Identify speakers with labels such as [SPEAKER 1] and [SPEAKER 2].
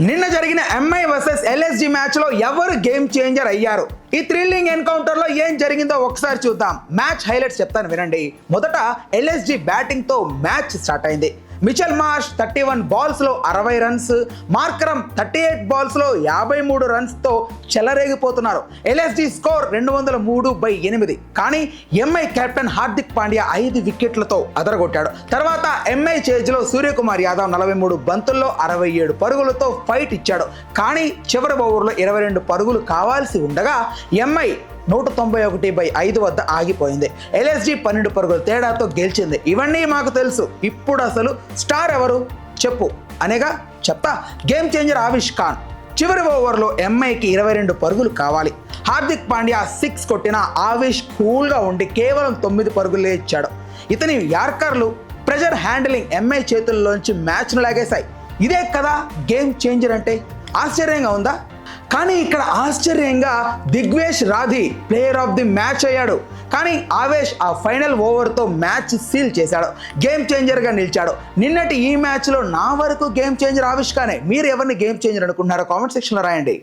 [SPEAKER 1] నిన్న జరిగిన MI versus LSG match లో ఎవరు గేమ్ చేంజర్ అయ్యారు? ఈ థ్రిల్లింగ్ ఎన్కౌంటర్ లో ఏం జరిగిందో ఒకసారి చూద్దాం. మ్యాచ్ హైలైట్స్ చెప్తాను వినండి. మొదట ఎల్ఎస్జి బ్యాటింగ్ తో మ్యాచ్ స్టార్ట్ అయింది. మిచెల్ మార్ష్ 31 బాల్స్ లో 60 రన్స్, మార్కరమ్ 38 బాల్స్ లో 53 రన్స్ తో చెలరేగిపోతున్నారు. LSG score 203/8. కానీ ఎంఐ కెప్టెన్ హార్దిక్ పాండ్యా 5 వికెట్లతో అదరగొట్టాడు. తర్వాత ఎంఐ చేజ్ లో సూర్యకుమార్ యాదవ్ 43 బంతుల్లో 67 పరుగులతో ఫైట్ ఇచ్చాడు. కానీ చివరి ఓవర్లో 22 పరుగులు కావాల్సి ఉండగా ఎంఐ 191/5 వద్ద ఆగిపోయింది. ఎల్ఎస్జి 12 పరుగుల తేడాతో గెలిచింది. ఇవన్నీ మాకు తెలుసు, ఇప్పుడు అసలు స్టార్ ఎవరు చెప్పు అనేగా చెప్తా. Game changer Avesh Khan. చివరి ఓవర్లో ఎంఐకి 22 పరుగులు కావాలి. హార్దిక్ పాండ్యా 6 కొట్టిన ఆవిష్ కూల్గా ఉండి కేవలం 9 పరుగులే ఇచ్చాడు. ఇతని యార్కర్లు ప్రెజర్ హ్యాండిలింగ్ ఎంఐ చేతుల్లోంచి మ్యాచ్ను లాగేశాయి. ఇదే కదా గేమ్ చేంజర్ అంటే? ఆశ్చర్యంగా ఉందా? కానీ ఇక్కడ ఆశ్చర్యంగా Digvesh Rathi player of the match అయ్యాడు. కానీ ఆవేష్ ఆ ఫైనల్ ఓవర్తో మ్యాచ్ సీల్ చేశాడు. గేమ్ చేంజర్గా నిలిచాడు. నిన్నటి ఈ మ్యాచ్లో నా వరకు గేమ్ చేంజర్ ఆవిష్ ఖానే. మీరు ఎవరిని గేమ్ చేంజర్ అనుకుంటున్నారో కామెంట్ సెక్షన్లో రాయండి.